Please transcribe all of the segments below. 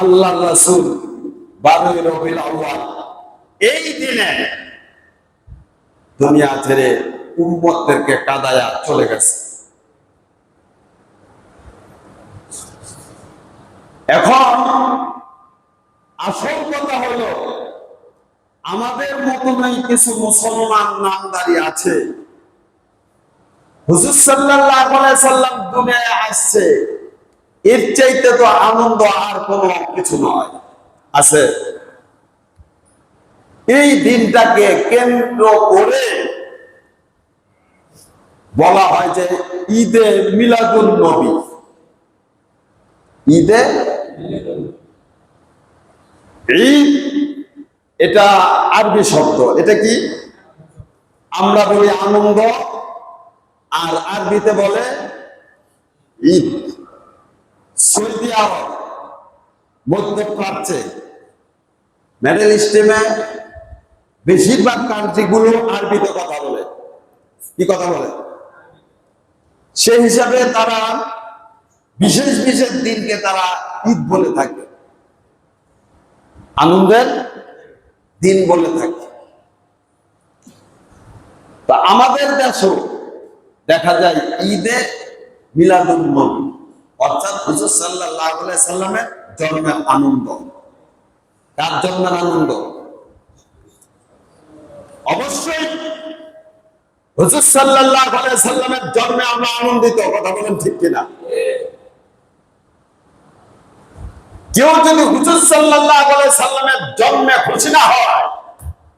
আল্লাহর রাসূল 12 রবিউল আউয়াল এই দিনে দুনিয়া ছেড়ে উম্মতদেরকে কাদায়া চলে গেছে। এখন আসল কথা হলো, আমাদের মতনই কিছু মুসলমান নামধারী আছে। হুজুর সাল্লাল্লাহু আলাইহি সাল্লাম দুনিয়ায় আসছে, এর চাইতে তো আনন্দ আর কোনো কিছু নয়। আছে এই দিনটাকে কেন্দ্র করে বলা হয় যে ঈদে মিলাদুন নবী। ঈদে ঈদ এটা আরবি শব্দ। এটা কি? আমরা বলি আনন্দ, আর আরবিতে বলে ঈদ। সৌদি আরব, মধ্যপ্রাচ্যে, মিডল ইস্টে বেশিরভাগ কান্ট্রিগুলো আরবিতে কথা বলে। কি কথা বলে? সেই হিসাবে তারা বিশেষ বিশেষ দিনকে তারা ঈদ বলে থাকে, আনন্দের দিন বলে থাকে। তা আমাদের দেশেও দেখা যায় ঈদে মিলাদুন নবী, অর্থাৎ হুজুর সাল্লাল্লাহু আলাইহি সাল্লামের জন্মের আনন্দ। কার জন্মের আনন্দ? অবশ্যই হুজুর সাল্লাল্লাহু আলাইহি সাল্লামের জন্মে আমরা আনন্দিত। কথা বলেন ঠিক কিনা? কেউ যদি হুজুর সাল্লাল্লাহু আলাইহি সাল্লামের জন্মে খুশি না হয়,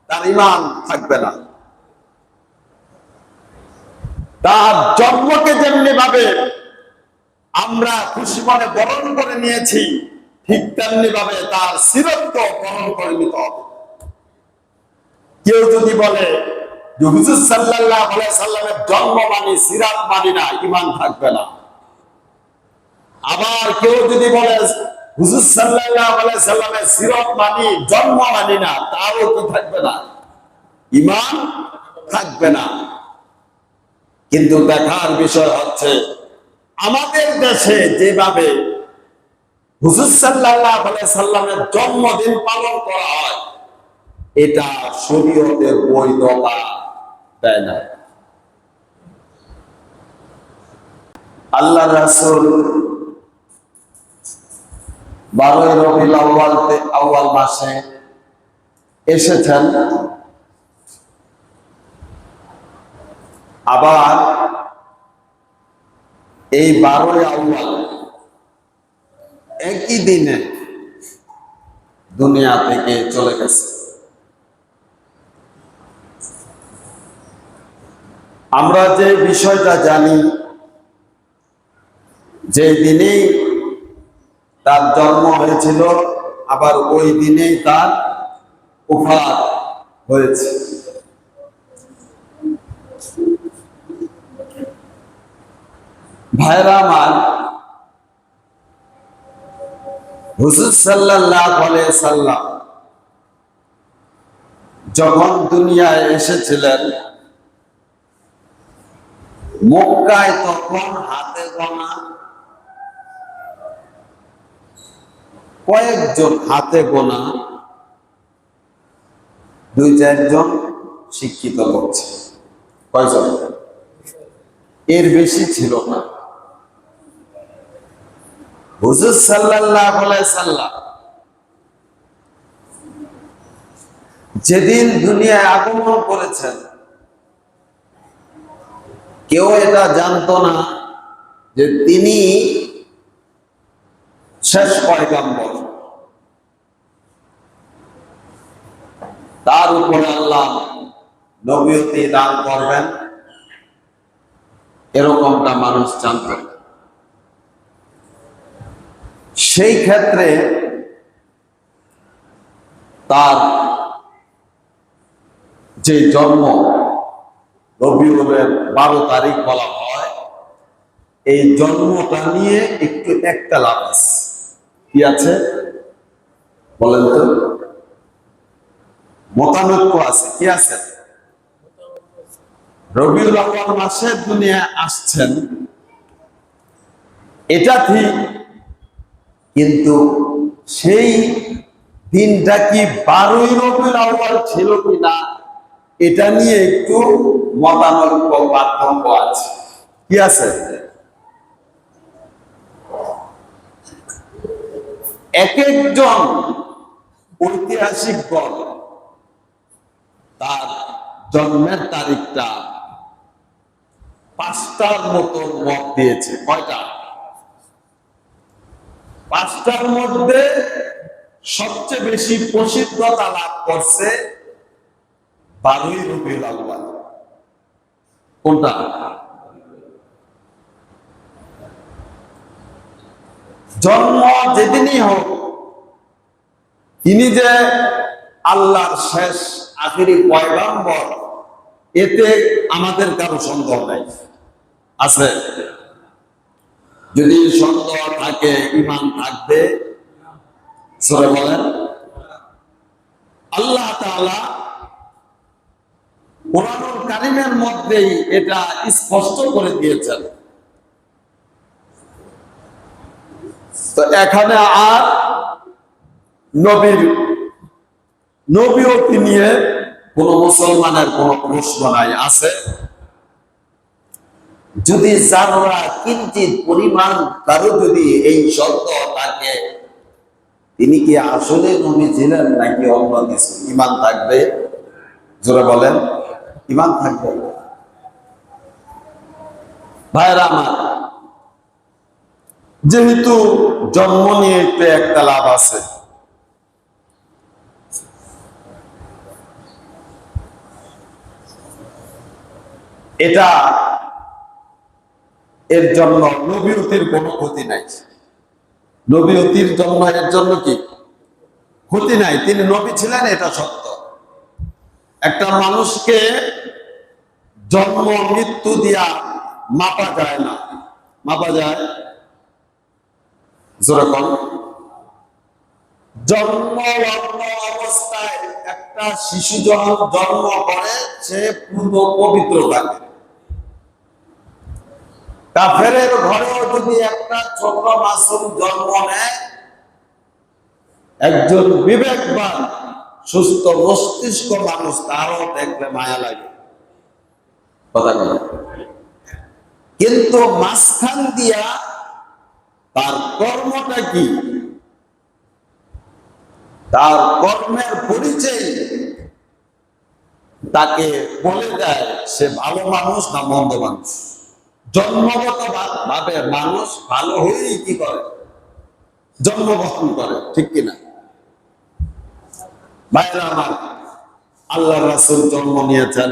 তার ঈমান থাকবে না। তার জন্মকে যেমনি ভাবে আমরা খুশি মনে বরণ করে নিয়েছি, ঠিক তেমনি ভাবে তার সিরতকে বরণ করে নিতে হবে। কেউ যদি বলে যে হুজুর সাল্লাল্লাহু আলাইহি সাল্লামের জন্ম মানি, সিরাত মানি না, ঈমান থাকবে না। আবার কেউ যদি বলে হুজুর সাল্লাল্লাহু আলাইহি সাল্লামের সিরাত মানি, জন্ম মানি না, তারও কি থাকবে না? ঈমান থাকবে না। কিন্তু দেখার বিষয় হচ্ছে, আমাদের দেশে যেভাবে হুজুর সাল্লাল্লাহু আলাইহি সাল্লামের জন্মদিন পালন করা হয়, এটা শরীয়তের বৈধতা দেয় না। আল্লাহর রাসূল 12 রবিউল আউয়াল মাসে এসেছেন। আবার এই 12 আউয়াল একই দিনে দুনিয়া থেকে চলে গেছে। আমরা যে বিষয়টা জানি, যে দিনেই তার জন্ম হয়েছিল, আবার ওই দিনেই তার ওফাত হয়েছে। ভাইরা আমার, হুজুর সাল্লাল্লাহু আলাইহি সাল্লাম যখন দুনিয়ায় এসেছিলেন, মক্কায় তখন হাতে গোনা কয়েকজন, হাতে গোনা 2-4 জন শিক্ষিত লোক ছিল। কয়জন? এর বেশি ছিল না। হুজুর সাল্লাল্লাহু আলাইহি সাল্লাম যেদিন দুনিয়ায় আগমন করেছেন, কেউ এটা জানতো না যে তিনি শেষ পয়গম্বর। তার উপরে আল্লাহ নবুয়তি দান করবেন, এরকমটা মানুষ জানত। সেই ক্ষেত্রে তার যে জন্ম রবিউলের 12 তারিখ বলা হয়, এই জন্মটা নিয়ে একটু একতলাফ আছে। কি আছে বলেন তো? মতানৈক্য আছে। কি আছে? রবিউল আউয়াল মাসে দুনিয়া আসছেন, এটা ঠিক, কিন্তু সেই দিনটা কি 12ই রবিউল আউয়াল ছিল কিনা এটা নিয়ে একটু মতানৈক্য পার্থক্য আছে। কি আছে? এক একজন ঐতিহাসিকগণ তার জন্মের তারিখটা 5টার মতো মত দিয়েছে। কয়টা? 5টার মধ্যে সবচেয়ে বেশি প্রসিদ্ধতা লাভ করছে 12ই রবিউল আউয়াল। কোনটা? জন্ম যেদিনই হোক, তিনি যে আল্লাহর শেষ আখিরি পয়গাম্বর, এতে আমাদের কারো সন্দেহ নাই। আছে? যদি সন্দেহ থাকে, ঈমান থাকবে। সূরা বলেন, আল্লাহ তাআলা কোরআনুল কারীমের মধ্যেই এটা স্পষ্ট করে দিয়েছেন। তো এখানে আর নবীয়তি নিয়ে কোন মুসলমানের কোন প্রশ্ন নাই। আছে? যদি যারা কিঞ্চিত পরিমাণ কারো যদি এই শব্দ থাকে, তিনি কি আসলে নবী ছিলেন নাকি অন্য কিছু, ঈমান থাকবে। জোরে বলেন, ঈমান থাকবে। ভাইরা আমার, যেহেতু জন্ম নিয়ে একটু একটা লাভ আছে, এটা এর জন্য নবীয়তির কোনো ক্ষতি নাই। নবীয়তির জন্য এর জন্য কি ক্ষতি নাই। তিনি নবী ছিলেন, এটা সত্য। একটা মানুষকে জন্ম মৃত্যু দিয়া মাপা যায় না। মাপা যায়? যেরকম জন্মলগ্ন অবস্থায় একটা শিশু যখন জন্ম করে, সে পূর্ণ পবিত্র থাকে। কাফেরের ঘরেও যদি একটা ছোট মাসুম জন্ম নেয়, একজন বিবেকবান সুস্থ মস্তিষ্ক মানুষ, তারও দেখলে মায়া লাগে। কথা বলে। কিন্তু মাঝখান দিয়া তার কর্মটা কি, তার কর্মের পরিচয় তাকে বলে দেয় সে ভালো মানুষ না মন্দ মানুষ। জন্মগত ভাবে মানুষ ভালো হয়েই কি করে, জন্মগ্রহণ করে। ঠিক কিনা? ভাইরা আমার, আল্লাহ রাসূল জন্ম নিয়েছেন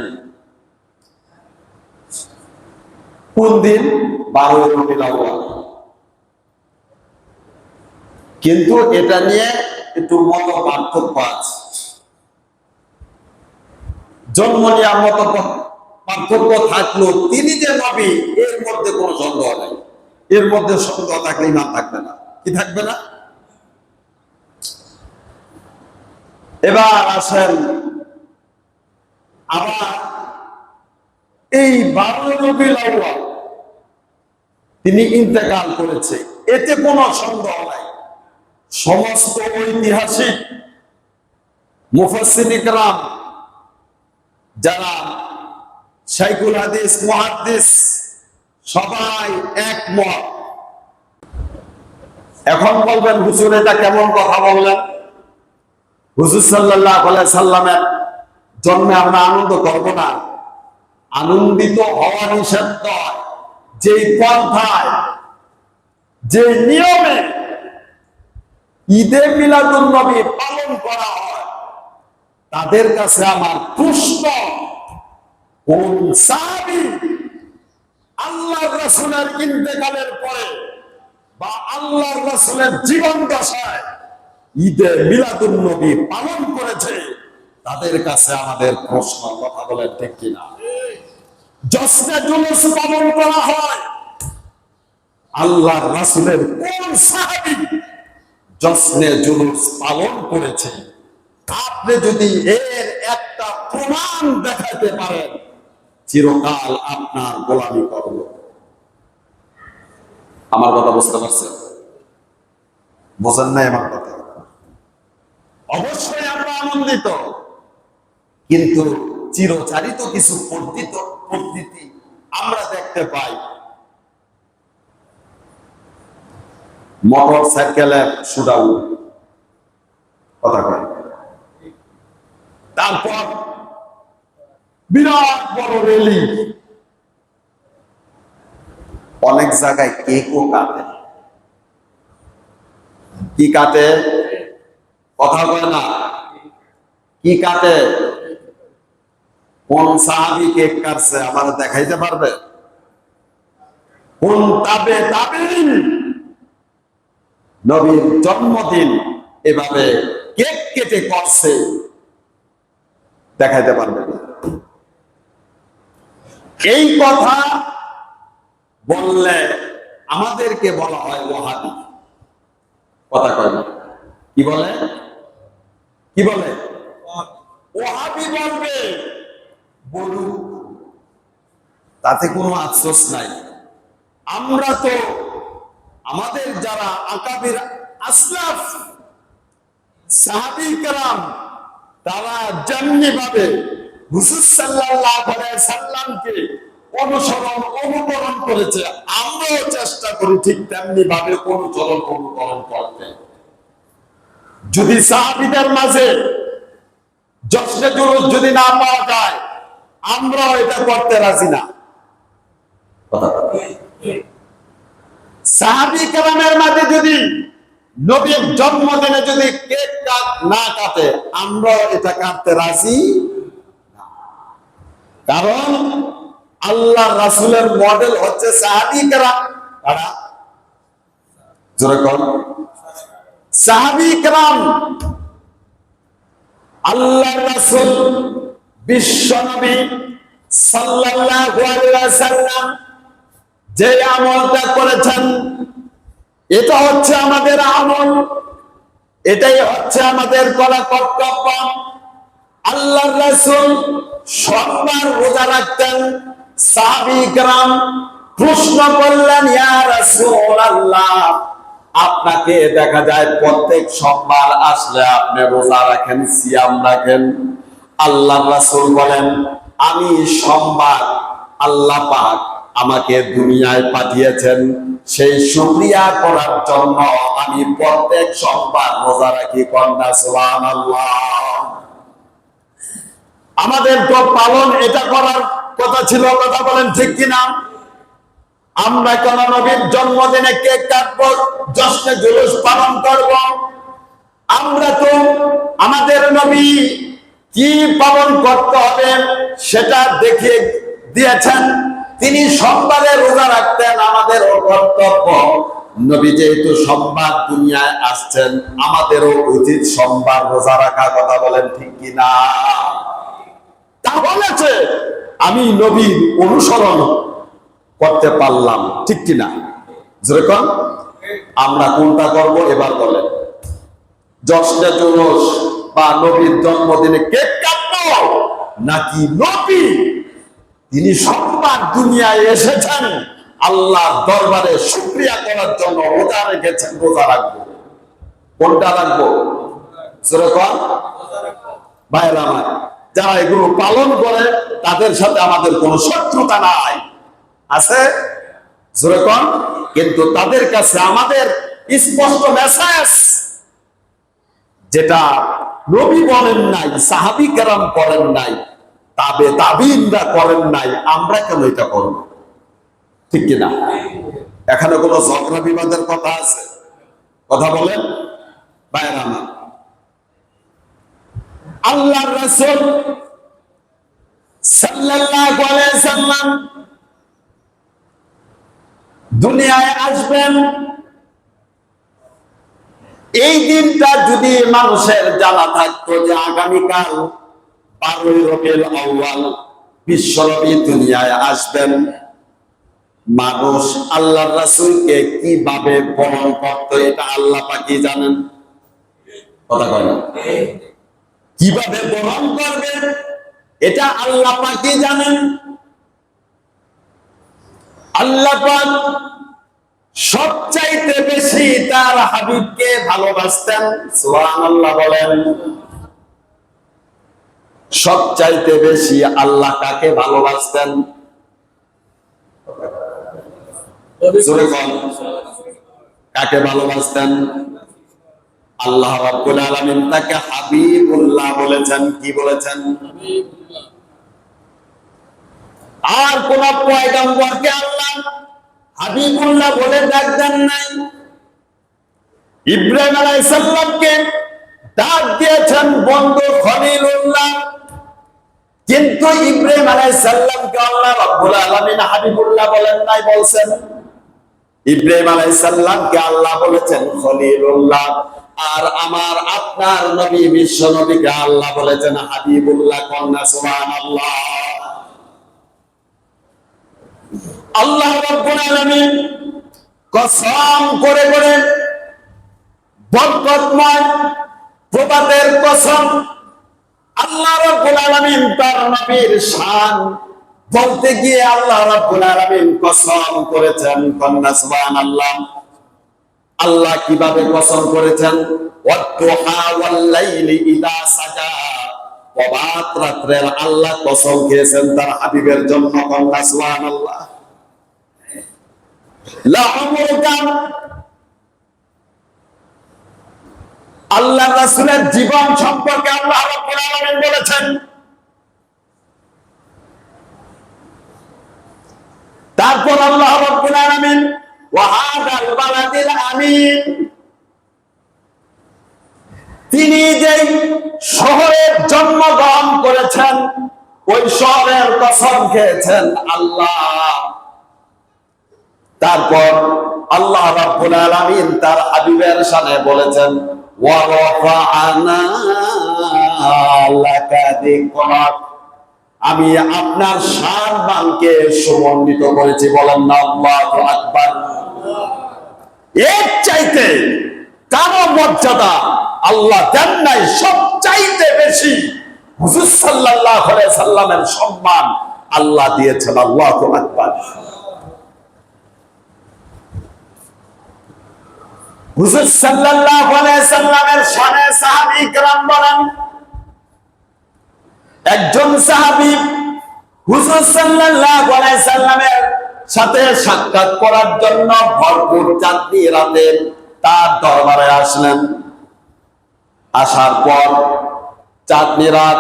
কোন দিন? 12ই রবিউল আউয়াল। কিন্তু এটা নিয়ে একটু মত পার্থক্য আছে। জন্ম নেওয়ার মত পার্থক্য থাকলেও তিনি যে নবী, এর মধ্যে কোনো সন্দেহ নেই। এর মধ্যে সন্দেহ থাকলে ঈমান থাকবে না। কি থাকবে না? এবার আসেন, আবার এই 12ই রবিউল আউয়াল তিনি ইন্তেকাল করেছে, এতে কোনো সন্দেহ নাই। সমস্ত ঐতিহাসিক মুফাসসিরিন কিরাম, যারা শাইখুল হাদিস, মুহাদ্দিস, সবাই একমত। এখন বলবেন, হুজুর এটা কেমন কথা বললেন? হুজুর সাল্লাল্লাহু আলাইহি সাল্লামের জন্মে আমরা আনন্দ করব না? আনন্দিত হওয়া নিষিদ্ধ। যেই পন্থায়, যে নিয়মে ঈদে মিলাদুন নবী পালন করা হয়, তাদের কাছে আমার প্রশ্ন, কোন সাহাবী আল্লাহর রাসূলের ইন্তেকালের পরে বা আল্লাহর রাসূলের জীবন দশায় ঈদে মিলাদুন নবী পালন করেছে, তাদের কাছে আমাদের প্রশ্ন। কথা বলেন ঠিক কিনা? জশ্নে জুলুস পালন করা হয়, আল্লাহর রাসূলের কোন সাহাবী জশ্নে জুলুস পালন করেছে? আপনি যদি এর একটা প্রমাণ দেখাতে পারেন, চিরকাল আপনার গোলামি করব। আমার কথা বুঝতে পারছেন? বোঝেন নাই আমার কথা? অবশ্যই আমরা আনন্দিত, কিন্তু চিরচারিত কিছু পদ্ধতি আমরা দেখতে পাই। মোটর সাইকেলের শুটাউ, কথা কয়, তারপর বিরাট বড় রেলি, অনেক জায়গায় কেকও কাটে। কি কাটে? কথা কয় না, কি কাটে? কোন সাহাবী কেক কাটছে আমার দেখাইতে পারবে? কোন তাবেঈন নবীর জন্মদিন এভাবে কেক কেটে করছে দেখাইতে পারবে না। এই কথা বললে আমাদেরকে বলা হয় ওয়াহাবি। কথা কয় না, কি বলে? কি বলে? ওয়াহাবি বলবে, বলুক, তাতে কোনো আফসোস নাই। আমরা তো আমাদের যারা আকাবির আসলাফ সাহাবী কেরাম, তারা যেমনি ভাবে হুজুর সাল্লাল্লাহু আলাইহি সাল্লামকে অনুকরণ করেছে, আমরাও চেষ্টা করি ঠিক তেমনি ভাবে অনুকরণ করতে। যদি সাহাবীদের মাঝে জশ্নে জুলুস যদি না পাওয়া যায়, আমরাও এটা করতে রাজি না। সাহাবী কেরামের মাঝে যদি নবীর জন্মদিনে যদি কেক না কাটে, আমরাও এটা কাটতে রাজি না। কারণ আল্লাহ রাসূলের মডেল হচ্ছে সাহাবী কেরাম। কারা? জোরে কোন? সাহাবী কেরাম। আল্লাহ রাসূল বিশ্ব নবী সাল্লাল্লাহু আলাইহি ওয়াসাল্লাম যে আমলটা করেছেন, এটা হচ্ছে আমাদের আমল, এটাই হচ্ছে আমাদের করা কর্তব্য। আল্লাহ রাসূল সোমবার রোজা রাখতেন। সাহাবী কেরাম প্রশ্ন করলেন, ইয়া রাসূলুল্লাহ, আপনাকে দেখা যায় প্রত্যেক সোমবার আসলে আপনি রোজা রাখেন, সিয়াম রাখেন। আল্লাহ রাসূল বলেন, আমি সোমবার আল্লাহ পাক আমাকে দুনিয়ায় পাঠিয়েছেন, সেই শুকরিয়া করার জন্য আমি প্রত্যেক সোমবার রোজা রাখি। কন্যা সুবহানাল্লাহ। আমাদের তো পালন এটা করার কথা ছিল, কথা বলেন ঠিক কিনা? আমরা কেন নবীর জন্মদিনে কেক কাটবো, জশ্নে জুলুস পালন করব? আমরা তো আমাদের নবী কি পালন করতে হবে সেটা দেখিয়ে দিয়েছেন। তিনি সোমবারে রোজা রাখতেন, আমাদেরও কর্তব্য। নবী যেহেতু সোমবার দুনিয়ায় আসছেন, আমাদেরও উচিত সোমবার রোজা রাখা। কথা বলেন ঠিক কিনা? তাহলে আমি নবীর অনুসরণ করতে পারলাম, ঠিক কিনা? যেরকম আমরা কোনটা করব এবার বলেন? জশ্নে জুলুস বা নবীর জন্মদিনে কেক কাটবো, নাকি নবী তিনি সোমবার দুনিয়ায় এসেছেন আল্লাহর দরবারে শুকরিয়া করার জন্য রোজা রেখেছেন, রোজা রাখবো? কোনটা রাখবো? যেরকম ভাইরা আমার, যারা এগুলো পালন করে তাদের সাথে আমাদের কোনো শত্রুতা নাই, আছে? যেরকম, কিন্তু তাদের কাছে আমাদের স্পষ্ট মেসেজ, যেটা নবী বলেন নাই, সাহাবী কেরাম করেন নাই, তাবেঈনরা করেন নাই, আমরা কেন এটা করব? ঠিক কিনা? এখানে কোনো ঝগড়া বিবাদের কথা আছে? কথা বলেন ভাইরা আমার। আল্লাহর রাসূল সাল্লাল্লাহু আলাইহি সাল্লাম দুনিয়ায় আসবেন, এই দিনটা যদি মানুষের জানা থাকতো যে আগামীকাল 12ই রবিউল আউয়াল বিশ্বনবী দুনিয়ায় আসবেন, মানুষ আল্লাহর রাসূলকে কিভাবে বরণ করত এটা আল্লাহ পাকই জানেন। কথা কয় না? কিভাবে বরণ করবে এটা আল্লাহ পাকই জানেন। আল্লাহ পাক সবচাইতে বেশি তার হাবিবকে ভালোবাসতেন। সুবহানাল্লাহ বলেন। সবচাইতে বেশি আল্লাহ কাকে ভালোবাসতেন? জোরে বল, কাকে ভালোবাসতেন? আল্লাহ রাব্বুল আলামিন তাকে হাবিবুল্লাহ বলেছেন। কি বলেছেন? আর কোন পয়গম্বরকে আল্লাহ হাবিবুল্লাহ বলে ডাক দেন নাই। ইব্রাহিম আলাইহিস সালামকে ডাক দিয়েছেন বন্ধু খলিলুল্লাহ, কিন্তু ইব্রাহিম আলাইহিস সালামকে আল্লাহ রাব্বুল আলামিন হাবিবুল্লাহ বলেন নাই, বলছেন ইব্রাহিম আলাইহিস সালামকে আল্লাহ বলেছেন খলিলুল্লাহ। আর আমার আপনার নবী বিশ্ব নবীকে আল্লাহ বলেছেন হাবিবুল্লাহ। কন্যা সুবহানাল্লাহ। আল্লাহ রাব্বুল আলামিন কসম করে করে, বরকতময় প্রবাদের কসম, আল্লাহ রাব্বুল আলামিন তার নবীর শান বলতে গিয়ে আল্লাহ রাব্বুল আলামিন কসম করেছেন। কন্যা সুবহানাল্লাহ। আল্লাহ কিভাবে কসম করেছেন? ওয়াদ-দুহা ওয়াল-লাইলি ইযা সাজা। প্রভাত রাত্রের আল্লাহ কসম খেয়েছেন তার হাবিবের জন্য। কন্যা সুবহানাল্লাহ। লা'মরুকা, আল্লাহ রাসূলের জীবন সম্পর্কে আল্লাহ রাব্বুল আলামিন বলেছেন, তারপর আল্লাহ রাব্বুল আলামিন ওয়া হাদাল বালাদিল আমিন, তিনি যেই শহরে জন্মগ্রহণ করেছেন ওই শহরের কসম খেয়েছেন আল্লাহ। তারপর আল্লাহ রাব্বুল আলামিন তার হাবিবের শানে বলেছেন ওয়া রাফা'না লাকা যিকরাক, আমি আপনার সম্মানকে সমন্বিত করেছি। বলেন না আল্লাহু আকবার। এর চাইতে কারো মর্যাদা আল্লাহ দেন নাই। সবচাইতে বেশি হুজুর সাল্লাল্লাহু আলাইহি সাল্লামের সম্মান আল্লাহ দিয়েছেন। আল্লাহু আকবার। হুজুর সাল্লাল্লাহু আলাইহি সাল্লামের শানে সাহাবী کرام বলেন, একজন সাহাবী হুজুর সাল্লাল্লাহু আলাইহি সাল্লামের সাথে সাক্ষাৎ করার জন্য ভরপুর চাঁদনি রাতে তার দরবারে আসলেন। আসার পর চাঁদনি রাত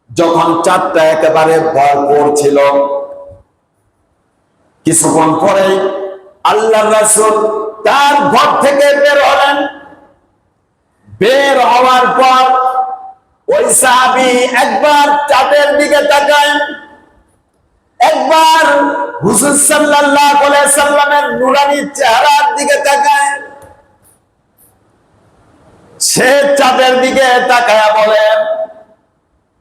যখন চাঁদটা একেবারে ভরপুর ছিল, কিছুক্ষণ পরে আল্লাহর রাসূল তার ঘর থেকে বের হলেন। বের হওয়ার পর ওই সাহাবী একবার চাঁদের দিকে তাকায়, একবার হুজুর সাল্লাল্লাহু আলাইহি সাল্লামের নূরানী চেহারার দিকে তাকায়। সে চাঁদের দিকে তাকায়া বলে,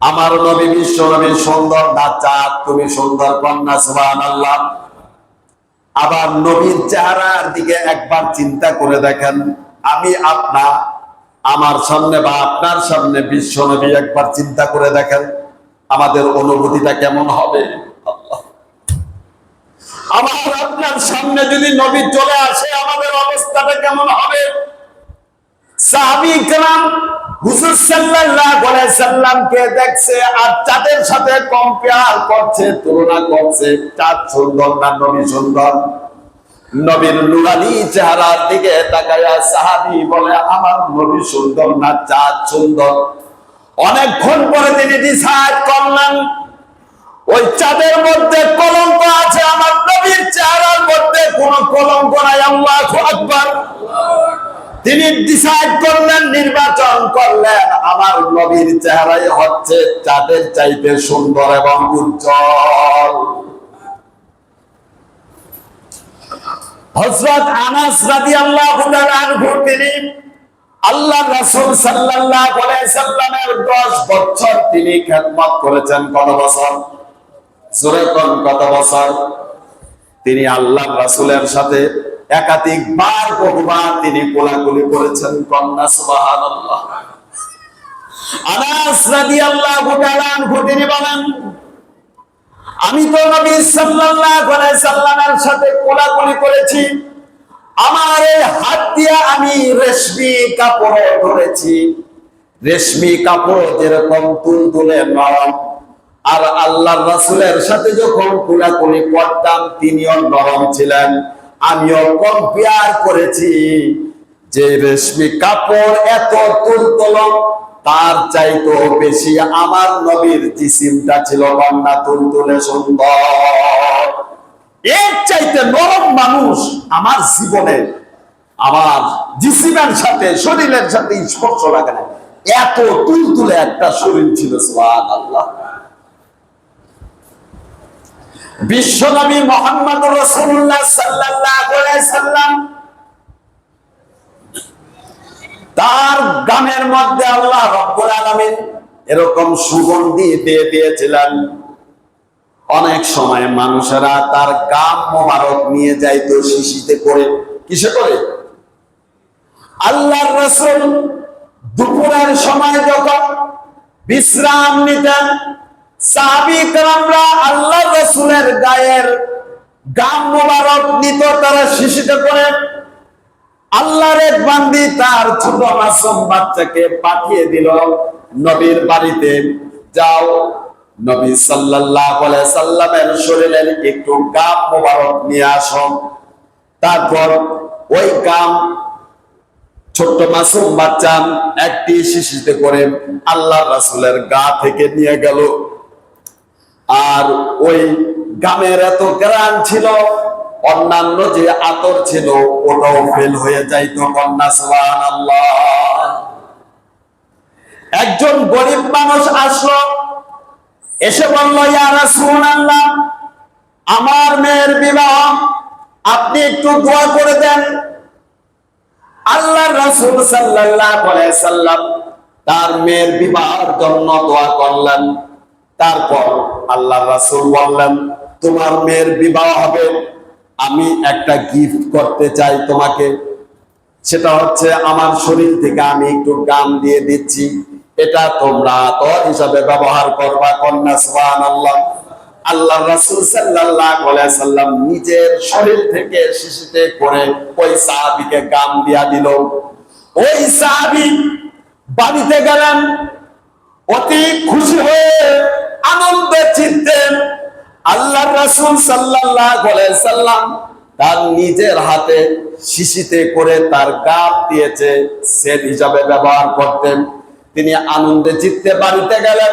আমার নবী বিশ্ব নবী সুন্দর না চাঁদ? তুমি সুন্দর। কন্যা সুবহানাল্লাহ। আবার নবীর চেহারার দিকে একবার চিন্তা করে দেখেন, আমি আমার সামনে বা আপনার সামনে বিশ্ব নবী, একবার চিন্তা করে দেখেন আমাদের অনুভূতিটা কেমন হবে। আমার আপনার সামনে যদি নবী চলে আসে আমাদের অবস্থাটা কেমন হবে? সাহাবী کرام হুজুর সাল্লাল্লাহু আলাইহি সাল্লামকে দেখছে আর চাঁদের সাথে কম্পেয়ার করছে, তুলনা করছে। চাঁদ সুন্দর না নবী সুন্দর? নবীর নূরানী চেহারার দিকে তাকায়া সাহাবী বলে, আমার নবী সুন্দর না চাঁদ সুন্দর? অনেকক্ষণ পরে তিনি ডিসাইড করলেন ওই চাঁদের মধ্যে কলঙ্ক আছে, আমার নবীর চেহারার মধ্যে কোনো কলঙ্ক নাই। আল্লাহু আকবার। তিনি ডিসাইড করলেন, নির্বাচন করলেন, আমার নবীর চেহারাই হচ্ছে চাঁদের চাইতে সুন্দর এবং উজ্জ্বল। হযরত আনাস রাদিয়াল্লাহু তাআলা আনহু, তিনি আল্লাহ রাসূল সাল্লাল্লাহু আলাইহি সাল্লামের 10 বছর তিনি খেদমত করেছেন। কত বছর? জোরে কোন কত বছর? তিনি আল্লাহ রাসূলের সাথে একাধিকবার বহুবার তিনি কোলাকুলি করেছেন। কন্যা সুবহানাল্লাহ। আনাস রাদিয়াল্লাহু তাআলা আনহু তিনি বলেন, আমি তো নবী সাল্লাল্লাহু আলাইহি সাল্লামের সাথে কোলাকুলি করেছি আমার এই হাত দিয়ে আমি রেশমি কাপড় ধরেছি, রেশমি কাপড় যেরকম তুলতুলে নরম, আর আল্লাহর রাসূলের সাথে যখন কোলাকুলি করতাম তিনিও নরম ছিলেন। আমিও কম্পেয়ার করেছি যে রেশমি কাপড় এত তুলতুলে, তার চাইতেও বেশি আমার নবীর জিসিমটা ছিল কন্যা তুলতুলে সুন্দর। এর চাইতে নরম মানুষ আমার জীবনে, আমার জিসিমের সাথে, শরীরের সাথে স্পর্শ লাগে না, এত তুলতুলে একটা শরীর ছিল। সুবহানাল্লাহ। বিশ্বনবী মুহাম্মদুর রাসূলুল্লাহ সাল্লাল্লাহু আলাইহি সাল্লাম, তার গামের মধ্যে আল্লাহ রাব্বুল আলামিন এরকম সুগন্ধি দিয়ে দিয়েছিলেন। অনেক সময় মানুষেরা তার গাম মোবারক নিয়ে যাইতো শিশিতে করে। কিসে করে? আল্লাহর রাসূল দুপুরের সময় যখন বিশ্রাম নিতেন, সাহাবী কেরামরা আল্লাহর রাসূলের গায়ের গাম মোবারক নিত তারা শিশিতে করে। আল্লাহর এক বান্দি তার ছোট মাসুম বাচ্চাকে পাঠিয়ে দিল নবীর বাড়িতে, যাও নবী সাল্লাল্লাহু আলাইহি সাল্লামের শরীরের একটু গাম মোবারক নিয়ে আসো। তারপর ওই গাম ছোট্ট মাসুম বাচ্চা একটি শিশিতে করে আল্লাহর রাসূলের গা থেকে নিয়ে গেল। আর ওই গামের এত ঘ্রাণ ছিল, অন্যান্য যে আতর ছিল ওটাও ফেল হয়ে যাইত। কন্যা সুবহানাল্লাহ। একজন গরিব মানুষ আসলো, এসে বলল, ইয়া রাসূলুল্লাহ, আমার মেয়ের বিবাহ, আপনি একটু দোয়া করে দেন। আল্লাহর রাসূল সাল্লাল্লাহু আলাইহি সাল্লাম তার মেয়ের বিবাহের জন্য দোয়া করলেন। তারপর আল্লাহর রাসূল বললেন, তোমার মেয়ের বিবাহ হবে, আমি একটা গিফট করতে চাই তোমাকে, সেটা হচ্ছে আমার শরীর থেকে আমি একটু গাম দিয়ে দিচ্ছি, এটা তোমরা আতর হিসাবে ব্যবহার করবা। কন্যা সুবহানাল্লাহ। আল্লাহর রাসূল সাল্লাল্লাহু আলাইহি সাল্লাম নিজের শরীর থেকে শিশিতে করে ওই সাহাবীকে গাম দিয়া দিল। ওই সাহাবী বাড়িতে গেলেন অতি খুশি হয়ে, আনন্দে চিত্তে। আল্লাহর রাসূল সাল্লাল্লাহু আলাইহি সাল্লাম তার নিজের হাতে শিশিতে করে তার গাম দিয়েছে, সেট হিসাবে ব্যবহার করতেন। তিনি আনন্দে চিত্তে বাড়িতে গেলেন।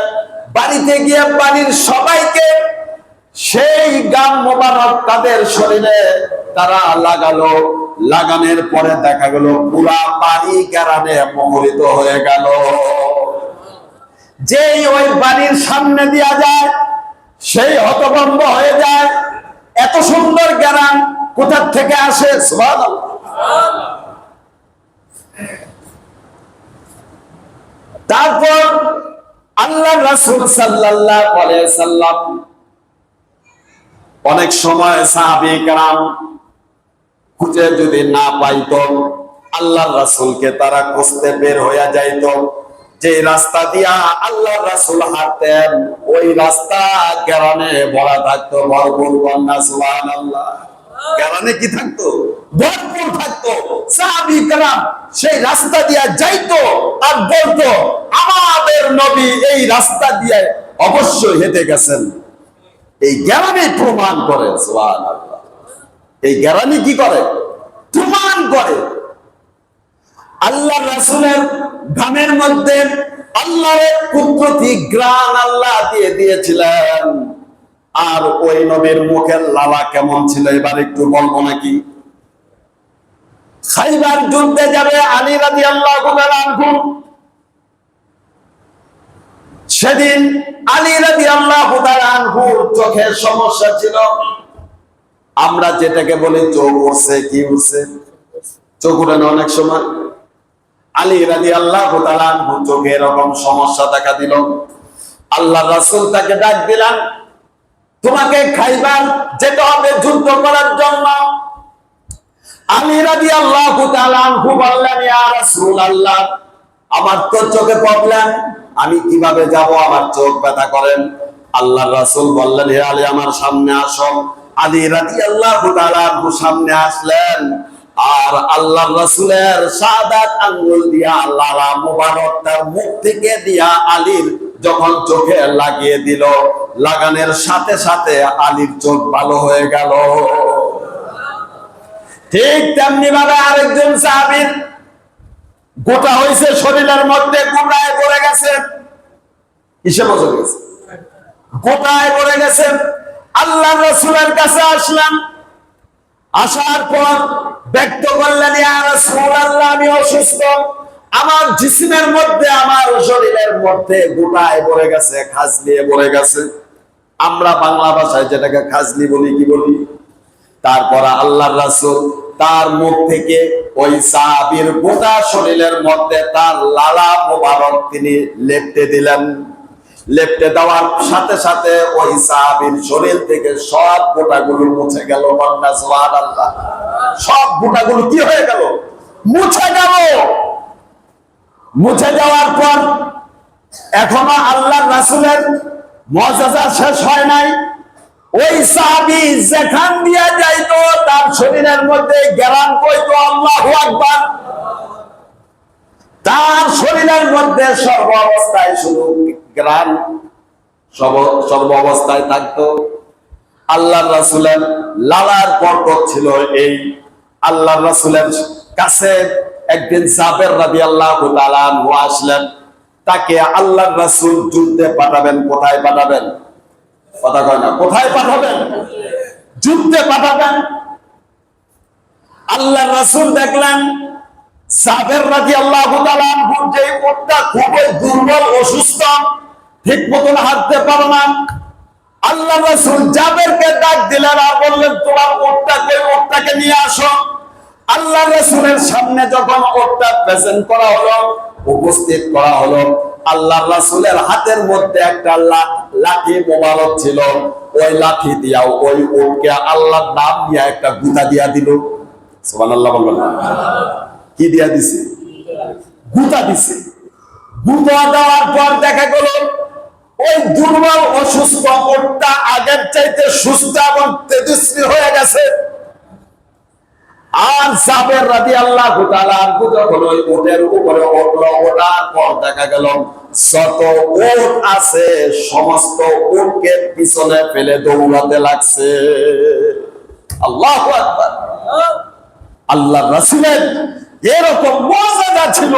বাড়িতে গিয়ে বাড়ির সবাইকে সেই গাম মোবারক তাদের শরীরে তারা লাগালো। লাগানোর পরে দেখা গেল পুরা বাড়ি ঘ্রাণে মুখরিত হয়ে গেল। যেই ওই বাড়ির সামনে দিয়া যায় সেই হতভম্ব হয়ে যায়, এত সুন্দর ঘ্রাণ কোথা থেকে আসে? সুবহানাল্লাহ। তারপর আল্লাহর রাসূল সাল্লাল্লাহু আলাইহি সাল্লাম, অনেক সময় সাহাবী কেরাম খুঁজে যদি না পাইতো, আল্লাহর রাসূলকে তারা খুঁজতে বের হয়ে যাইত। যে রাস্তা দিয়া আল্লাহর রাসূল হাঁটতেন ওই রাস্তা ঘ্রাণে ভরা থাকতো, ভরপুর। কন্যা সুবহানাল্লাহ। ঘ্রাণে কি থাকতো? ভরপুর থাকতো। সাহাবী কেরাম সেই রাস্তা দিয়া যাইতো আর বলতো, আমাদের নবী এই রাস্তা দিয়ে অবশ্যই হেঁটে গেছেন। এই ঘ্রাণে প্রমাণ করে। সুবহানাল্লাহ। এই ঘ্রাণে কি করে? প্রমাণ করে। আল্লাহর রাসূলের ঘামের মধ্যে আল্লাহর কুদরতি ঘ্রাণ আল্লাহ দিয়ে দিয়েছিলেন। আর ওই নবীর মুখের লালা কেমন ছিল এবার একটু বলবো নাকি? খাইবার যুদ্ধে যাবে আলী রাদিয়াল্লাহু তাআলা আনহু, সেদিন আলী রাদিয়াল্লাহু তাআলা আনহুর চোখের সমস্যা ছিল। আমরা যেটাকে বলি চোখ উঠছে, কি উঠছে? চোখ উঠে না অনেক সময়। আলী রাদিয়াল্লাহু তাআলা আনহু চোখে এরকম সমস্যা দেখা দিল। আল্লাহর রাসূল তাকে ডাক দিলেন, তোমাকে খাইবার যেতে হবে যুদ্ধ করার জন্য। আলী রাদিয়াল্লাহু তাআলা আনহু বললেন, ইয়া রাসূলুল্লাহ, আমার তো চোখে প্রবলেম, আমি কিভাবে যাব? আমার চোখ ব্যথা করেন। আল্লাহর রাসূল বললেন, হে আলী, আমার সামনে আসো। আলী রাদিয়াল্লাহু তাআলা আনহু সামনে আসলেন। আর আল্লাহর রাসূলের শাহাদাত আঙ্গুল দিয়া লালা মুবারক তার মুখ থেকে দিয়া আলীর যখন চোখে লাগিয়ে দিল, লাগানোর সাথে সাথে আলীর চোখ ভালো হয়ে গেল। ঠিক তেমনি ভাবে আরেকজন সাহাবীর গোটা হয়েছে শরীরের মধ্যে, গোটায় পড়ে গেছে। কিসে বসে গেছে? গোটায় পড়ে গেছে। আল্লাহর রাসূলের কাছে আসলাম। আসার পর ব্যক্ত করলেন, ইয়া রাসূলুল্লাহ, আমি অসুস্থ, আমার জিসমের মধ্যে, আমার শরীরের মধ্যে গোটায় পড়ে গেছে, খাজলিয়ে পড়ে গেছে। আমরা বাংলা ভাষায় যেটাকে খাজলি বলি, কি বলি? তারপর আল্লাহর রাসূল তার মুখ থেকে ওই সাহাবীর গোটা শরীরের মধ্যে তার লালা মোবারক তিনি লেপটে দিলেন। লেপটে দেওয়ার সাথে সাথে ওই সাহাবীর শরীর থেকে সব গোটাগুলো মুছে গেল। বন্যা সুবহানাল্লাহ। সব গোটাগুলো কি হয়ে গেল? মুছে গেল। মুছে যাওয়ার পর এখনো আল্লাহর রাসূলের মুআজিজা শেষ হয় নাই। ওই সাহাবী যেখান দিয়ে যাইতো তার শরীরের মধ্যে ঘ্রাণ কইতো আল্লাহু আকবার। তার শরীরের মধ্যে সর্ব অবস্থায় শুধু ঘ্রাণ সর্ব অবস্থায় থাকতো। আল্লাহর রাসূলের লালার বরকত ছিল এই। আল্লাহর রাসূলের কাছে একদিন জাবের রাদিয়াল্লাহু তাআলা আনহু আসলেন। তাকে আল্লাহর রাসূল যুদ্ধে পাঠাবেন। কোথায় পাঠাবেন? কথা কয় না। কোথায় পাঠাবেন? যুদ্ধে পাঠাবেন। আল্লাহর রাসূল দেখলেন জাবের রাদিয়াল্লাহু তাআলা আনহু যে উটটা খুবই দুর্বল, অসুস্থ, ঠিক মতন হাঁটতে পারে না। আল্লাহর রাসূল জাবেরকে ডাক দিলেন আর বললেন, তোমার উটটাকে, উটটাকে নিয়ে আসো। আল্লাহর রাসূলের সামনে যখন উটটা প্রেজেন্ট করা হলো, উপস্থিত করা হলো, আল্লাহর রাসূলের হাতের মধ্যে একটা লাঠি মোবারক ছিল। ওই লাঠি দিয়া ওই উটকে আল্লাহর নাম দিয়া একটা গুতা দিয়া দিল। সুবহানাল্লাহ বলবেন। কি দিয়া দিছে? গুতা দিছে। গুতা দেওয়ার পর দেখা গেল ওই দুর্বল অসুস্থ উটটা আগের চাইতে সুস্থ এবং তেজস্বী হয়ে গেছে। আর জাবের রাদিয়াল্লাহু তাআলা আনহু যখন ওই উটের উপরে উঠলো, ওঠার পর দেখা গেল যত উট আছে সমস্ত উটকে পিছনে ফেলে দৌড়াতে লাগছে। আল্লাহু আকবার। আল্লাহর রাসূলের এরকম মুআজিজা ছিল।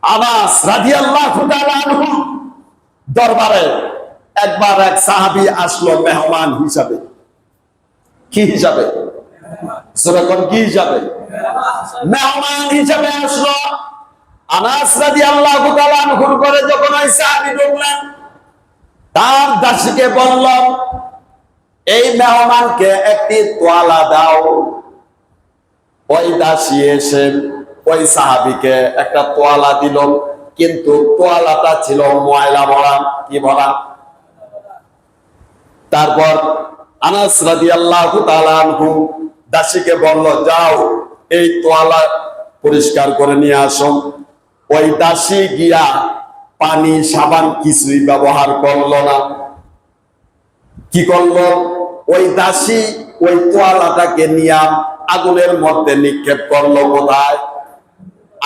আনাস রাদিয়াল্লাহু তাআলা আনহু দরবারে একবার এক সাহাবী আসলো মেহমান হিসাবে। কি হিসাবে? যেরকম কি হিসাবে? মেহমান হিসাবে আসলো। আনাস রাদিয়াল্লাহু তাআলা আনহুর ঘরে যখন ওই সাহাবী ঢুকলেন, তার দাসীকে বলল, এই মেহমানকে একটি তোয়ালা দাও। ওই দাসী এসে ওই সাহাবীকে একটা তোয়ালা দিল, কিন্তু তোয়ালাটা ছিল ময়লা ভরা। কি ভরা? তারপর আনাস রাদিয়াল্লাহু তাআলা আনহু দাসীকে বলল, যাও এই তোয়ালা পরিষ্কার করে নিয়ে আসো। ওই দাসী গিয়া পানি, সাবান কিছুই ব্যবহার করলো না। কি করলো? ওই দাসী ওই তোয়ালাটাকে নিয়ে আগুনের মধ্যে নিক্ষেপ করলো। কোথায়?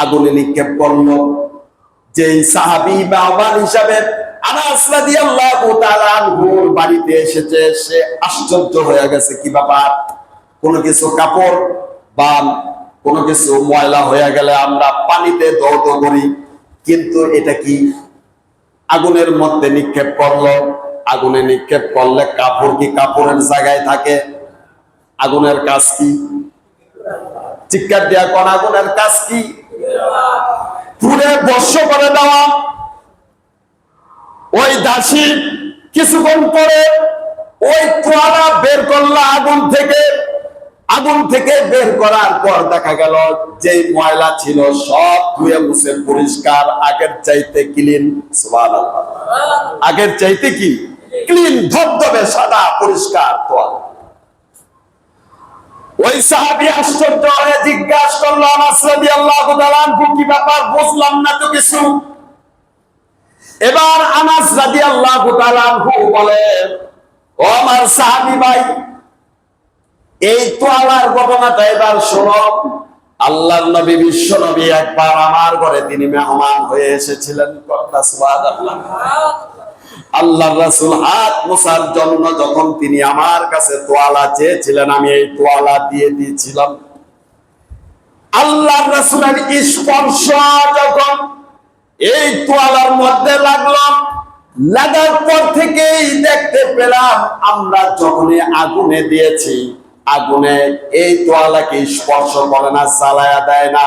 আগুনে নিক্ষেপ করলো। যেই সাহাবী মেহমান হিসাবে আনাস রাদিয়াল্লাহু তাআলা আনহুর বাড়িতে এসেছে, সে আশ্চর্য হয়ে গেছে। কি ব্যাপার? কোনো কিছু কাপড় বা কোনো কিছু ময়লা হয়ে গেলে আমরা পানিতে ধৌত করি, কিন্তু এটা কি আগুনের মধ্যে নিক্ষেপ করলো। আগুনে নিক্ষেপ করলে কাপড় কি কাপড়ের জায়গায় থাকে? আগুনের কাজ কি? চিৎকার দেয়া কোন আগুনের কাজ কি? পুরে বর্ষ করে দেওয়া। ওই দাসী কিছুক্ষণ পরে ওই তোয়ালা বের করলো আগুন থেকে। আগুন থেকে বের করার পর দেখা গেল যে ময়লা ছিল সব ধুয়ে মুছে পরিষ্কার, আগের চাইতে ক্লিন। সুবহানাল্লাহ। আগের চাইতে কি ক্লিন, ধবধবে সাদা পরিষ্কার তোয়ালা। ওই সাহাবী আশ্চর্য হয়ে জিজ্ঞাসা করলো, আনাস রাদিয়াল্লাহু তাআলা আনহু, কি ব্যাপার? বুঝলাম না তো কিছু। এবার আনাস রাদিয়াল্লাহু তাআলা আনহু বলে, ও আমার সাহাবী ভাই, এই তোয়ালার ঘটনাটা এবার শোনো। আল্লাহর নবী, বিশ্ব নবী একবার আমার ঘরে তিনি মেহমান হয়ে এসেছিলেন। সুবহানাল্লাহ। আল্লাহর রাসূল হাত মোছার জন্য যখন তিনি আমার কাছে তোয়ালা চেয়েছিলেন, আমি এই তোয়ালা দিয়ে দিয়েছিলাম। আল্লাহর রাসূলের স্পর্শ যখন এই তোয়ালার মধ্যে লাগলো, লাগার পর থেকেই দেখতে পেলাম আমরা যখনই আগুনে দিয়েছি, আগুনে এই তোয়ালাকে স্পর্শ করে না, জ্বালায়া দেয় না।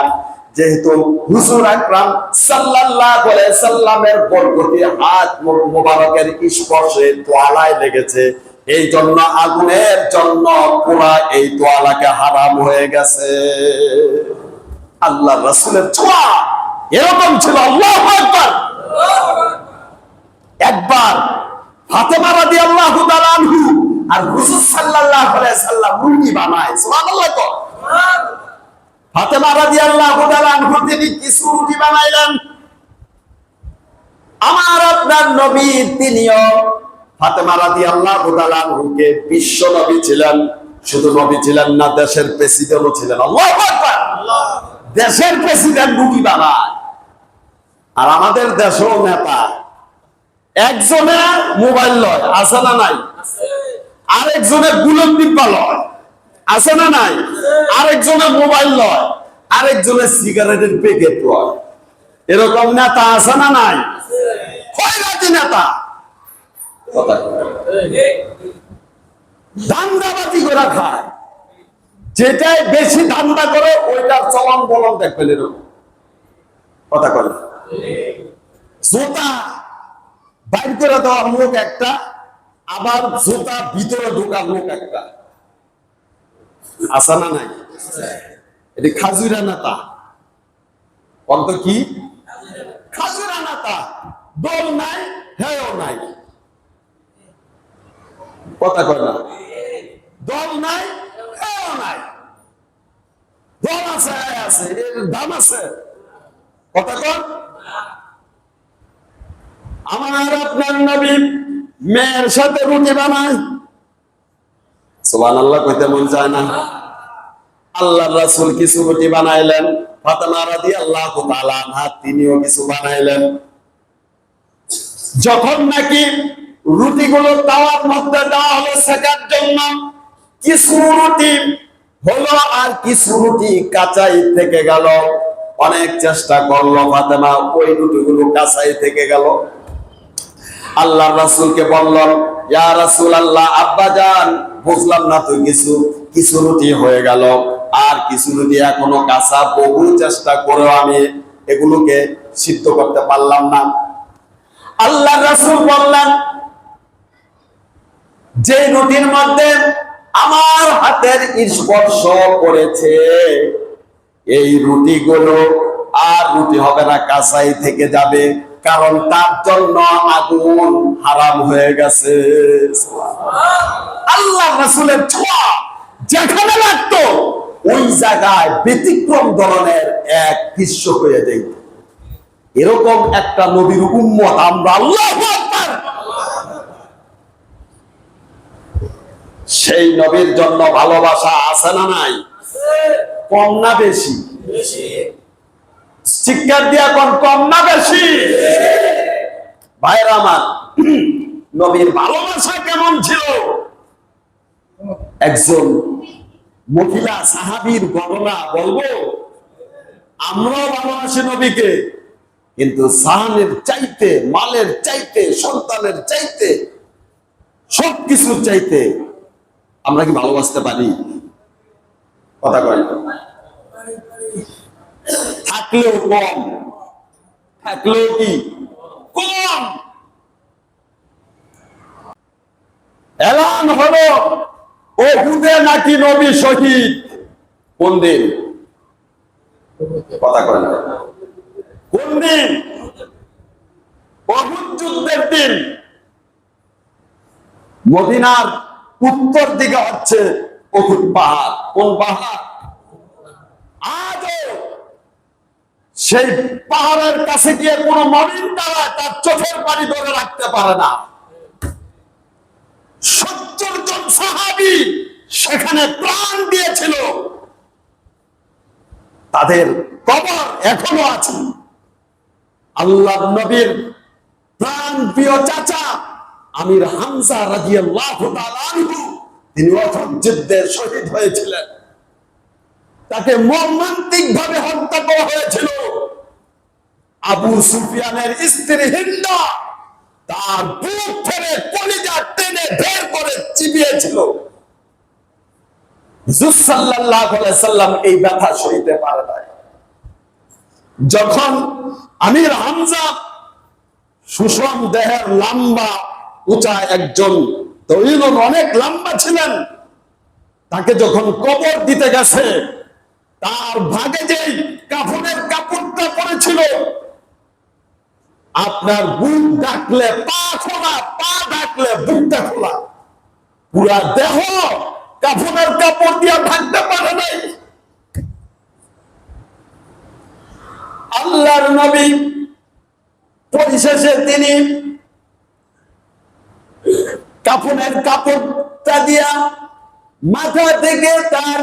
যেহেতু হুজুর আকরাম সাল্লাল্লাহু আলাইহি সাল্লামের বরকতি হাত মোবারকের স্পর্শে তোয়ালায় লেগেছে, এই জন্য আগুনের জন্য পুরা এই তোয়ালাকে হারাম হয়ে গেছে। আল্লাহর রাসূলের ছোঁয়া এরকম ছিল। আল্লাহু আকবার। একবার ফাতেমা রাদিয়াল্লাহু তাআলা আনহু আর হুজুর সাল্লাল্লাহু আলাইহি সাল্লাম রুটি বানায়। সুবহানাল্লাহ। ফাতেমা রাদিয়াল্লাহু তাআলা আনহু তিনি কিছু রুটি বানাইলেন। আমার আপনার নবী তিনিও ফাতেমা রাদিয়াল্লাহু তাআলা আনহুকে বিশ্ব নবী ছিলেন, শুধু নবী ছিলেন না, দেশের প্রেসিডেন্টও ছিলেন। আল্লাহু আকবার। দেশের প্রেসিডেন্ট রুটি বানায়। আর আমাদের দেশেও নেতা একজনে মোবাইল লয়, আছে না নাই? আরেকজনে বুলেট ডিব্বা লয়, আছে না নাই? আরেকজনে মোবাইল লয়, আরেকজনে সিগারেটের প্যাকেট লয়। এরকম নেতা আছে না নাই? খয়রাতি নেতা, ধান্দাবাজি করে খায়। যেটাই বেশি ধান্দা করে ওইটার চলন বলন দেখবেন এরকম কথা করে। জুতা বাইর করে দেওয়ার লোক একটা, আবার জুতা ভিতরে ঢোকার লোক একটা, আসা না নাই? এটি খাজুরা নেতা। অন্ত কি খাজুরা নেতা? দল নাই, হেও নাই, কথা কয় না। দল নাই, হেও নাই। দল আছে, আছে, এর দাম আছে, কথা কয়। আমার আপনার নবী মেয়ের সাথে রুটি বানায়। সুবহানাল্লাহ কইতে মন চায় না? আল্লাহর রাসূল কিছু রুটি বানাইলেন, ফাতেমা রাদিয়াল্লাহু তাআলা আনহা তিনিও কিছু বানাইলেন। যখন নাকি রুটিগুলো তাওয়ার মধ্যে দেওয়া হলো সেকার জন্য, কিছু রুটি হলো আর কিছু রুটি কাঁচাই থেকে গেল। অনেক চেষ্টা করলো ফাতেমা, ওই রুটিগুলো কাঁচাই থেকে গেল। আল্লাহর রাসূলকে বললেন, ইয়া রাসূলুল্লাহ, আব্বা জান, বুঝলাম না তো, কিছু রুটি হয়ে গেল আর কিছু রুটি এখনো কাঁচা। বহু চেষ্টা করেও আমি এগুলোকে সিদ্ধ করতে পারলাম না। আল্লাহর রাসূল বললেন, যে রুটির মধ্যে আমার হাতের স্পর্শ পড়েছে, এই রুটিগুলো আর রুটি হবে না, কাঁচাই থেকে যাবে, কারণ তার জন্য আগুন হারাম হয়ে গেছে। আল্লাহর রাসূলের ছোঁয়া যেখানে লাগতো ওই জায়গায় ব্যতিক্রম ধরনের এক দৃশ্য হয়ে যেত। এরকম একটা নবীর উম্মত আমরা। আল্লাহু আকবার। সেই নবীর জন্য ভালোবাসা আছে না নাই? কম না বেশি? শিক্ষার দিয়া কোন কম না বেশি? ভাইরা আমার, নবীর ভালোবাসা কেমন ছিল? একজন মহিলা সাহাবীর ঘটনা বলবো। আমরাও ভালোবাসি নবীকে, কিন্তু জানের চাইতে, মালের চাইতে, সন্তানের চাইতে, সবকিছুর চাইতে আমরা কি ভালোবাসতে পারি? কথা কয় থাকলেও কম, থাকলেও কি কম। এলান হলো ওহুদে নাকি নবী শহীদ। কোন দিন? কথা কয় না। কোন দিন? ওহুদ যুদ্ধের দিন। মদিনার উত্তর দিকে হচ্ছে ওহুদ পাহাড়। কোন পাহাড়? আজও সেই পাহাড়ের কাছে গিয়ে কোন মমিন দ্বারা তার চোখের পানি ধরে রাখতে পারে না। 70 জন সাহাবী সেখানে প্রাণ দিয়েছিল, তাদের কবর এখনো আছে। আল্লাহর নবীর প্রাণ প্রিয় চাচা আমির হামজা রাদিয়াল্লাহু তাআলা আনহু, তিনি উহুদ যুদ্ধে শহীদ হয়েছিলেন। তাকে মর্মান্তিক ভাবে হত্যা করা হয়েছিল। আবু সুফিয়ানের স্ত্রী হিন্দা তার বুক থেকে কলিজা টেনে বের করে চিবিয়েছিল। হুজুর সাল্লাল্লাহু আলাইহি সাল্লাম এই ব্যথা সইতে পারে নাই। যখন আমির হামজা সুষম দেহের, লম্বা উঁচা একজন তৈলন, অনেক লম্বা ছিলেন, তাকে যখন কবর দিতে গেছে, তার ভাগে যে কাফনের কাপড়টা পড়েছিল, আপনার বুক ডাকলে পা খোলা, পা ডাকলে বুকটা খোলা, পুরা দেহ কাফনের কাপড় দিয়ে ঢাকতে পারে নাই। আল্লাহর নবী পরিশেষে তিনি কাফনের কাপড়টা দিয়া মাথা থেকে তার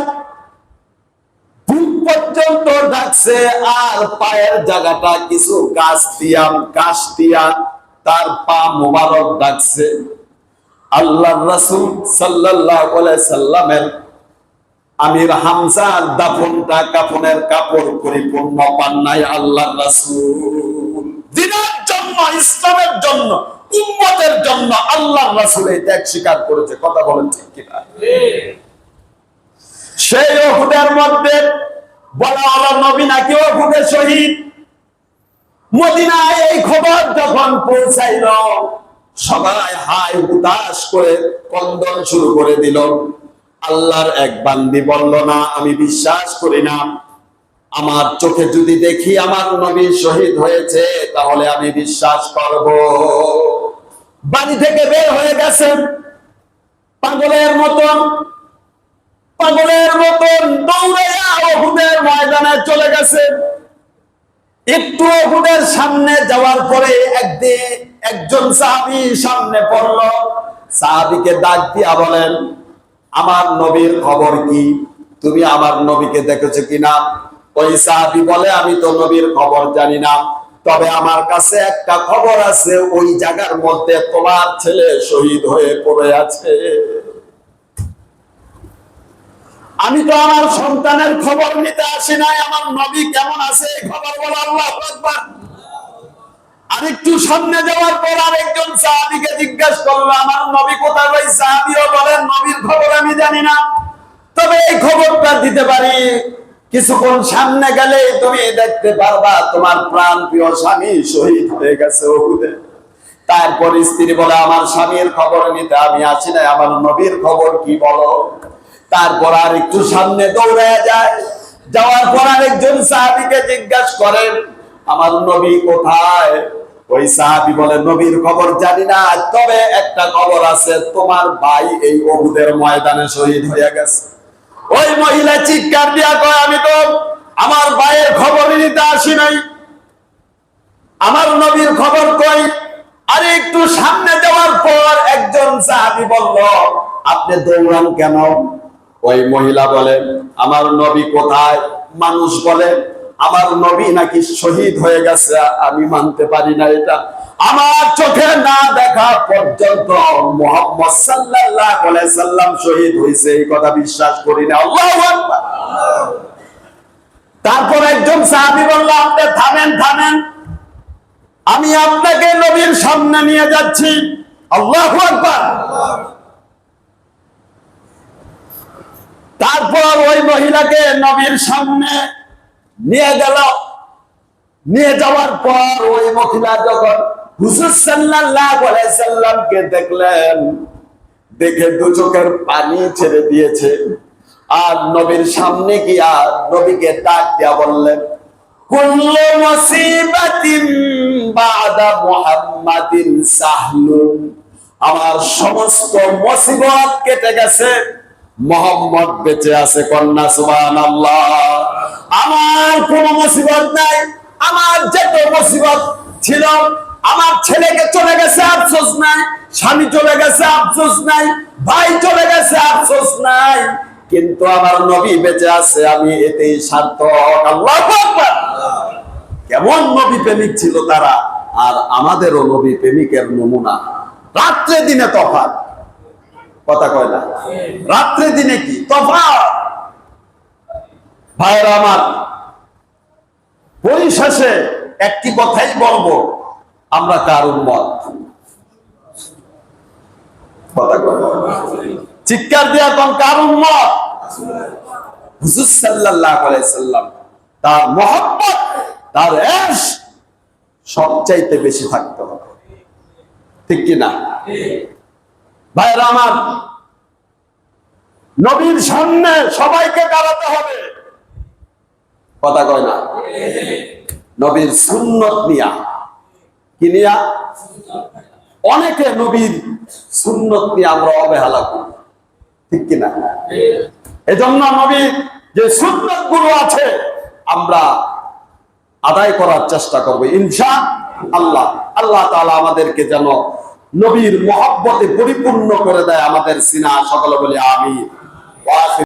বুক পর্যন্ত ঢাকছে, আর পায়ের জায়গাটা কিছু কাশ দিয়া তার পা মোবারক ঢাকছে। আল্লাহর রাসূল সাল্লাল্লাহু আলাইহি সাল্লামের আমির হামজার দাফনটা কাফনের কাপড় পরিপূর্ণ পান নাই আল্লাহর রাসূল। দিনের জন্য, ইসলামের জন্য, উম্মতের জন্য আল্লাহর রাসূল এই ত্যাগ স্বীকার করেছে। কথা বলেন ঠিক কিনা? সেই উহুদের মধ্যে বলা হলো নবী নাকি উহুদে শহীদ। মদিনায় এই খবর যখন পৌঁছাইল, সবাই হাই হুতাশ করে কন্দন শুরু করে দিল। আল্লাহর এক বান্দি বলল, না, আমি বিশ্বাস করি না। আমার চোখে যদি দেখি আমার নবী শহীদ হয়েছে, তাহলে আমি বিশ্বাস করব। বাড়ি থেকে বের হয়ে গেছেন পাগলের মতন দৌড়াইয়া উহুদের ময়দানে চলে গেছেন। একটু উহুদের সামনে যাওয়ার পরে একজন সাহাবী সামনে পড়ল। সাহাবীকে ডাক দিয়া বলেন, আমার নবীর খবর কি? তুমি আমার নবীকে দেখেছো কিনা? ওই সাহাবী বলে, আমি তো নবীর খবর জানি না, তবে আমার কাছে একটা খবর আছে, ওই জায়গার মধ্যে তোমার ছেলে শহীদ হয়ে পড়ে আছে। আমি তো আমার সন্তানের খবর নিতে আসি নাই, আমার নবী কেমন আছে এই খবর বলো। আল্লাহু আকবার। আরেকটু সামনে যাওয়ার পর আরেকজন সাহাবীকে জিজ্ঞাসা করলো, আমার নবী কোথায়? ওই সাহাবীও বলেন, নবীর খবর আমি জানি না, তবে এই খবরটা দিতে পারি, কিছুক্ষণ সামনে গেলে তুমি দেখতে পারবা তোমার প্রাণ প্রিয় স্বামী শহীদ হয়ে গেছে উহুদে। তারপর স্ত্রী বলে, আমার স্বামীর খবর নিতে আমি আসি নাই, আমার নবীর খবর কি বলো। তারপর আর একটু সামনে দৌড়ে যায়। যাওয়ার পর আরেকজন সাহাবীকে জিজ্ঞাসা করেন, আমার নবী কোথায়? ওই সাহাবী বলে, নবীর খবর জানি না, তবে একটা খবর আছে, তোমার ভাই এই উহুদের ময়দানে শহীদ হয়ে গেছে। ওই মহিলা চিৎকার দিয়া কয়, আমি তো আমার ভাইয়ের খবর নিতে আসি নাই, আমার নবীর খবর কই? আর একটু সামনে যাওয়ার পর একজন সাহাবী বলল, আপনি দৌড়ান কেন? ওই মহিলা বলেন, আমার নবী কোথায়? মানুষ বলে আমার নবী নাকি শহীদ হয়ে গেছে, আমি মানতে পারি না এটা। আমার চোখে না দেখা পর্যন্ত মুহাম্মদ সাল্লাল্লাহু আলাইহি সাল্লাম শহীদ হয়েছে এই কথা বিশ্বাস করি না। আল্লাহু আকবার। তারপর একজন সাহাবী বলল, আপনি থামেন, আমি আপনাকে নবীর সামনে নিয়ে যাচ্ছি। আল্লাহু আকবার। তারপর ওই মহিলাকে নবীর সামনে নিয়ে গেল। নিয়ে যাওয়ার পর ওই মহিলা যখন হুজুর সাল্লাল্লাহু আলাইহি সাল্লামকে দেখলেন, দেখে দু চোখের পানি ছেড়ে দিয়েছে। আর নবীর সামনে গিয়া নবীকে ডাক দিয়া বললেন, কুল্লু মুসিবাতিন বাদা মুহাম্মাদিন সাহলুন। আমার সমস্ত মুসিবত কেটে গেছে, মুহাম্মদ বেঁচে আছে। কন্যা সুবহানাল্লাহ। আমার কোনো মুসিবত নাই, আমার যত মুসিবত ছিল, আমার ছেলেকে চলে গেছে আফসোস নাই, স্বামী চলে গেছে আফসোস নাই, ভাই চলে গেছে আফসোস নাই, কিন্তু আমার নবী বেঁচে আছে, আমি এতেই সার্থক। আল্লাহু আকবার। কেমন নবী প্রেমিক ছিল তারা, আর আমাদেরও নবী প্রেমিকের নমুনা। রাত্রে দিনে তফাৎ, কথা কয় না? রাত্রে দিনে কি তফাৎ? ভাইরা আমার, পরিশেষে একটি কথাই বলবো, আমরা কার উম্মত? কথা কয় না? চিৎকার দিয়া কোন কার উম্মত? হুজুর সাল্লাল্লাহু আলাইহি সাল্লাম, তার মহব্বত, তার ইশক সবচাইতে বেশি থাকতে হবে, ঠিক কি না? ভাইরা আমার, নবীর সামনে সবাইকে দাঁড়াতে হবে, কথা কয় না? নবীর সুন্নত নিয়া, কি নিয়া? অনেকে নবীর সুন্নত নিয়ে আমরা অবহেলা করি, ঠিক কিনা? এজন্য নবীর যে সুন্নত গুলো আছে আমরা আদায় করার চেষ্টা করব ইনশাআল্লাহ। আল্লাহ তাআলা আমাদেরকে যেন নবীর মহব্বতে পরিপূর্ণ করে দেয় আমাদের সিনা। সকলে বলি আমিন।